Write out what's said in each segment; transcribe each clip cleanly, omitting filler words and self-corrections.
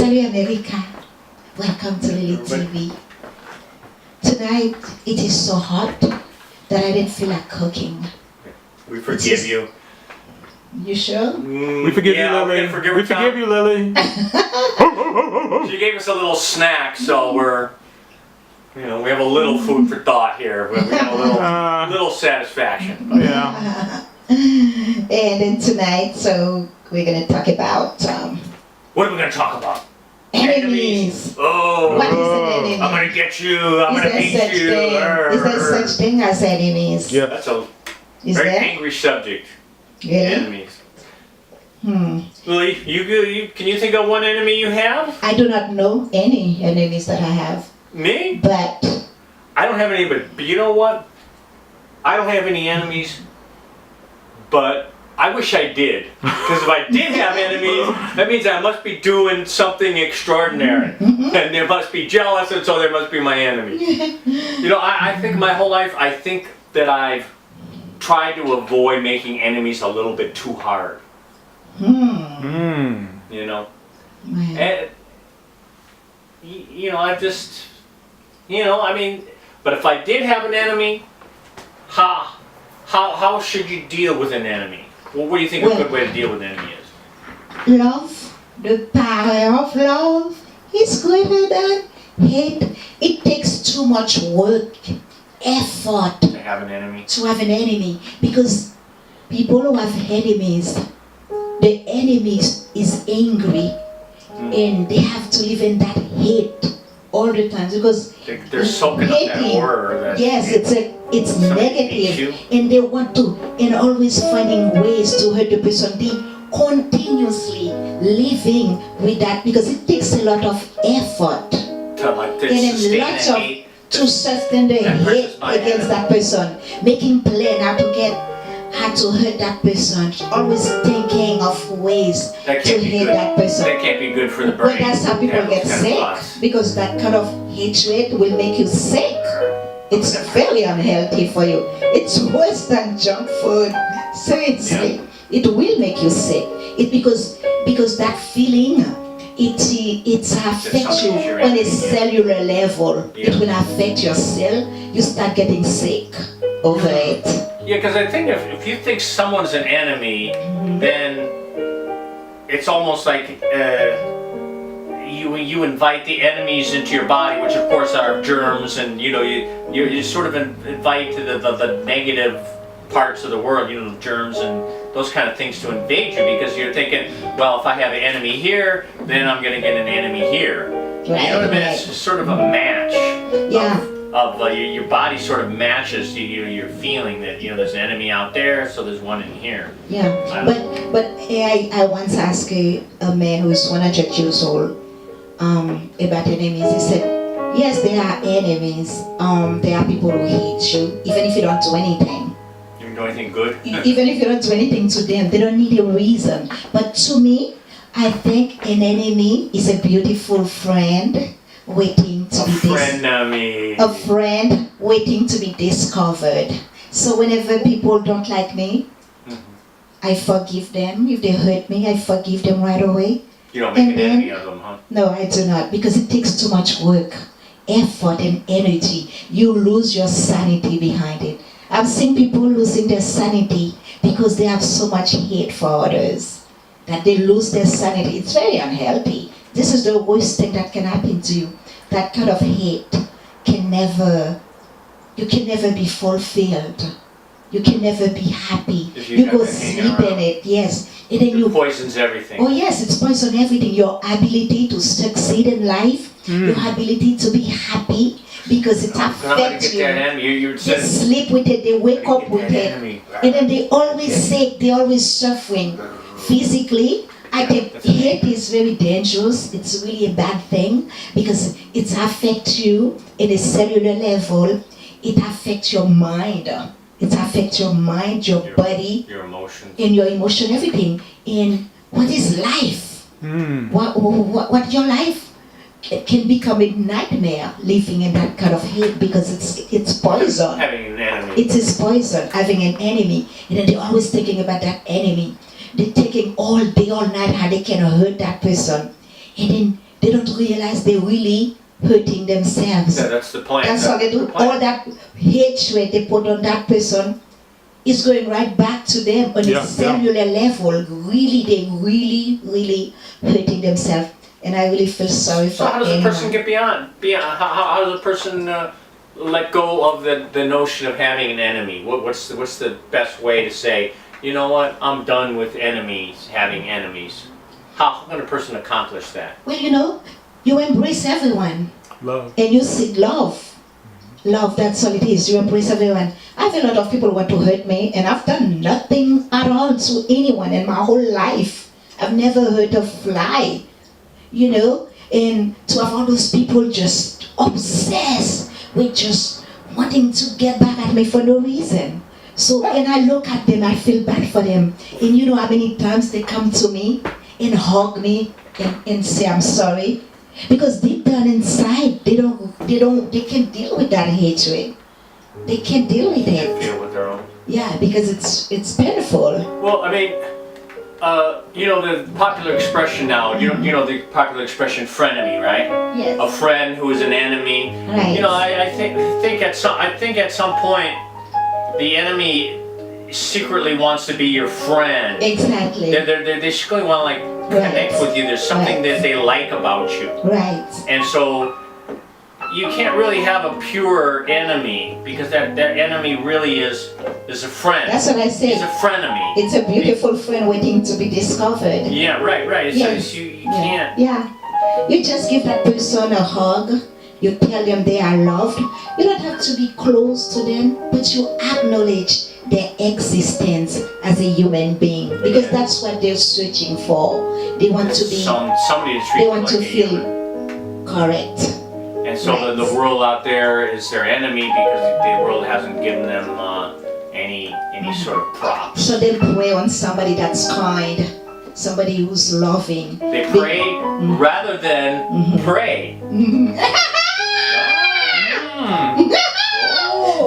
Salut America. Welcome to Lili TV. Tonight it is so hot that I didn't feel like cooking. We forgive you. You sure? We forgive you, Lily. We forgive you, Lily. She gave us a little snack, so we have a little food for thought here. We got a little satisfaction. Yeah. And then tonight, so we're gonna talk about What are we gonna talk about? enemies. Oh, What is an enemy? I'm gonna get you. I'm Is gonna there beat such you. thing? Is there such thing as enemies? Yeah. That's a Is very there? angry subject. Really? Enemies. Lily, can you think of one enemy you have? I do not know any enemies that I have, Me? but I don't have any, but you know what? I don't have any enemies, but I wish I did. Because if I did have enemies, that means I must be doing something extraordinary. And they must be jealous, and so they must be my enemy. I think my whole life, I think that I've tried to avoid making enemies a little bit too hard. You know? And, I just, but if I did have an enemy, how should you deal with an enemy? Well, what do you think a good way to deal with an enemy is? love, the power of love is greater than hate. It takes too much work, effort To have an enemy? to have an enemy, because people who have enemies, the enemy is angry and they have to live in that hate all the time, because They're soaking up that horror. That yes, it's somebody hates negative, and they want to, and always finding ways to hurt the person. They continuously living with that, because it takes a lot of effort to and sustain lots that of hate. to sustain the That hate person's my against that person, making plan how to hurt that person, always thinking of ways That to can't be hate good. that person. That can't be good for the brain. Well, that's how people to have get those kind of sick, thoughts. because that kind of hatred will make you sick. It's very unhealthy for you. It's worse than junk food. Seriously, it will make you sick. Because that feeling, it affects you on a cellular level. It will affect your cell. You start getting sick over it. Yeah, because I think if you think someone's an enemy, then it's almost like you invite the enemies into your body, which of course are germs, and you sort of invite the negative parts of the world, germs and those kind of things to invade you, because you're thinking, well, if I have an enemy here, then I'm going to get an enemy here. Right, you know what I mean? right. It's just sort of a match. Yeah. Your body sort of matches your feeling that there's an enemy out there, so there's one in here. Yeah, but I once asked a man who's 100 years old about enemies. He said, yes, there are enemies. There are people who hate you, even if you don't do anything. You don't do anything good? Even if you don't do anything to them, they don't need a reason. But to me, I think an enemy is a beautiful friend waiting to be a friend waiting to be discovered. So whenever people don't like me, I forgive them. If they hurt me, I forgive them right away. You don't make an enemy of them, huh? No, I do not, because it takes too much work, effort, and energy. You lose your sanity behind it. I've seen people losing their sanity because they have so much hate for others that they lose their sanity. It's very unhealthy. This is the worst thing that can happen to you. That kind of hate can never be fulfilled. You can never be happy. You go sleep in it, yes. And then It poisons everything. Oh yes, it's poison everything. Your ability to succeed in life, your ability to be happy, because it affects you. You They sleep with it, they wake up with it. And then they always sick, they always suffering. Physically, I think hate is very dangerous. It's really a bad thing, because it affects you in a cellular level. It affects your mind. It affects your mind, your body, your emotions, and your emotion, everything. And what is life? What your life can become a nightmare living in that kind of hate, because it's poison. Having an enemy. It is poison, having an enemy. And then they're always thinking about that enemy. They're thinking all day, all night how they can hurt that person. And then they don't realize they're really hurting themselves. Yeah, that's the plan. That's how they do. the plan. All that hatred they put on that person is going right back to them on a cellular level. Really, they really hurting themselves. And I really feel sorry for So how does a anyone. person get beyond? How does a person let go of the notion of having an enemy? What's the best way to say, you know what, I'm done with enemies, having enemies? How can a person accomplish that? Well, you embrace everyone. Love. And you seek love. Love, that's all it is. You embrace everyone. I have a lot of people who want to hurt me, and I've done nothing at all to anyone in my whole life. I've never hurt a fly, and to have all those people just obsessed with just wanting to get back at me for no reason. So when I look at them, I feel bad for them. And you know how many times they come to me and hug me and say, I'm sorry. Because deep down inside, they can't deal with that hatred. They can't deal with They it. deal with their own. Yeah, because it's painful. Well, I mean, the popular expression now, the popular expression frenemy, right? Yes. A friend who is an enemy. Right. I think at some point the enemy secretly wants to be your friend. Exactly. They secretly want to connect with you. There's something that they like about you. Right. And so you can't really have a pure enemy because that enemy really is a friend. That's what I say. He's a frenemy. It's a beautiful friend waiting to be discovered. Yeah, right. It's Yes. you can't. Yeah. You just give that person a hug. You tell them they are loved. You don't have to be close to them, but you acknowledge their existence as a human being, because that's what they're searching for. They want to be. Somebody to treat They them want like to a feel human. correct. And so Right. the world out there is their enemy because the world hasn't given them any sort of props. So they pray on somebody that's kind, somebody who's loving. They pray rather than pray.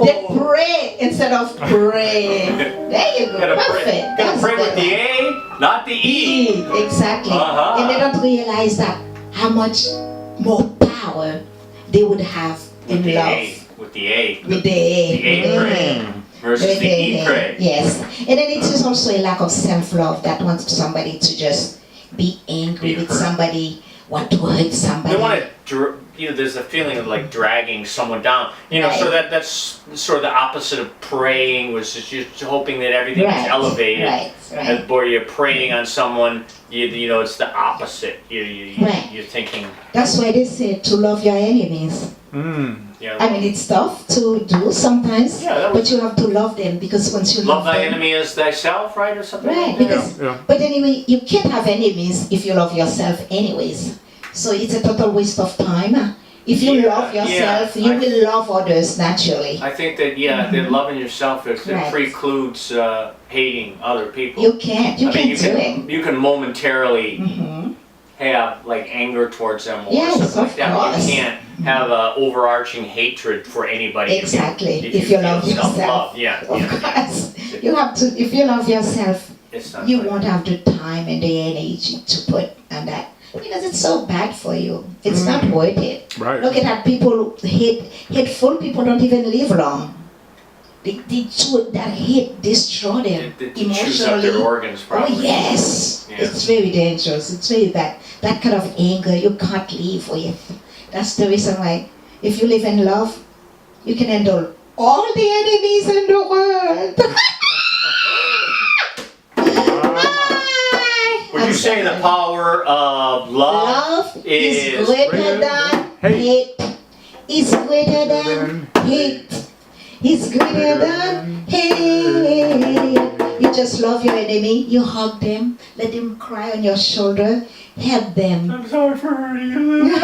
They pray instead of pray. There you go. Gotta Perfect. pray, gotta That's pray with better. the A, not the E. Exactly. Uh-huh. And they don't realize that how much more power they would have in With the love. A. With the A. With the A. The A pray versus the E pray. Yes. And then it is also a lack of self-love that wants somebody to just be angry Be with hurt. somebody, want to hurt somebody. They want to, there's a feeling of dragging someone down. So Right. that's sort of the opposite of praying, was just hoping that everything is elevated. Right. And where you're praying on someone, it's the opposite. Right. You're thinking, That's why they say to love your enemies. I mean, it's tough to do sometimes, Yeah, but you have to love them, because once you love thy them, enemy as thyself, right, or something. right? like that? Because, Yeah. but anyway, you can't have enemies if you love yourself, anyways. So it's a total waste of time. If you Yeah, love yourself, yeah. you will love others naturally. I think that that loving yourself it Right. precludes hating other people. You can't. You I mean, can't do it. you can momentarily Mm-hmm. have anger towards them or Yes, something like of that. But course. you can't have an overarching hatred for anybody. Exactly. If If you you love feel yourself. self-love. Yeah. Of course. You have to. If you love yourself, It's not you like- won't have the time and the energy to put on that, because it's so bad for you. It's not worth it. Right. Look at that. People hateful people don't even live long. That hate destroy them They chews up emotionally. their organs probably. Oh yes, Yeah. it's very dangerous. It's very bad. That kind of anger you can't live with. That's the reason why, if you live in love, you can handle all the enemies in the world. Would you say the power of love is greater than hate. Is greater than hate. Is greater than hate. You just love your enemy. You hug them. Let them cry on your shoulder. Help them. I'm sorry for hurting you.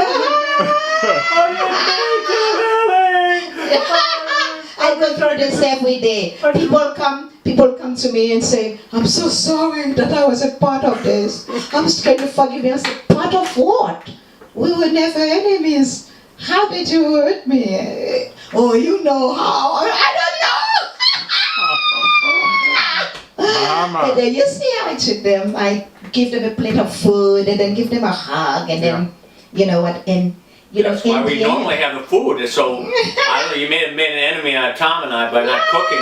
I go through this every day. People come to me and say, I'm so sorry that I was a part of this. I'm scared to forgive me. I say, part of what? We were never enemies. How did you hurt me? Oh, you know how. I don't know. Mama. And then you see how I treat them. I give them a plate of food and then give them a hug and then You know what? And you That's know, why in we the end- normally have the food. So I don't know. You may have made an enemy out of Tom and I by not cooking.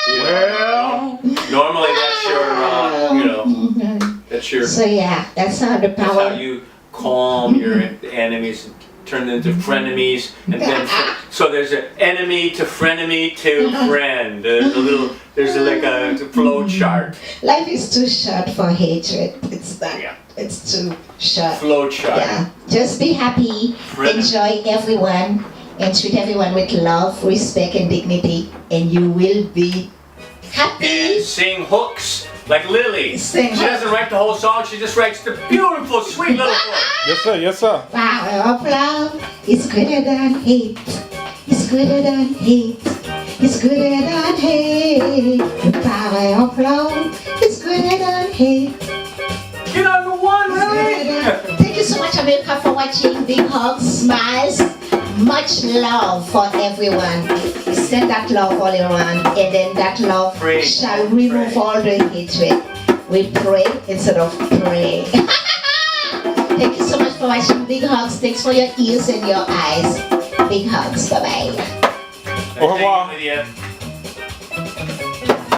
You know, Well, normally that's your, that's your. So yeah, that's how the That's power. how you calm your enemies and turn them into frenemies, and then so there's an enemy to frenemy to friend. There's like a flow chart. Life is too short for hatred. It's not. Yeah. It's too short. Flow chart. Yeah. Just be happy, Frenemy. enjoy everyone, and treat everyone with love, respect, and dignity, and you will be happy. And sing hooks like Lily. Sing She doesn't write the whole song. She just writes the beautiful, sweet little hook. yes sir, yes sir. Power of love is greater than hate. It's greater than hate. It's greater than hate. The power of love is greater than hate. You know the one, Lily. Thank you so much, America, for watching. Big hugs, smiles, much love for everyone. Send that love all around, and then that love Pray. shall remove Pray. all the hatred. We pray instead of pray. Thank you so much for watching. Big hugs. Thanks for your ears and your eyes. Big hugs. Bye bye. Au revoir. Thank you, Lydia.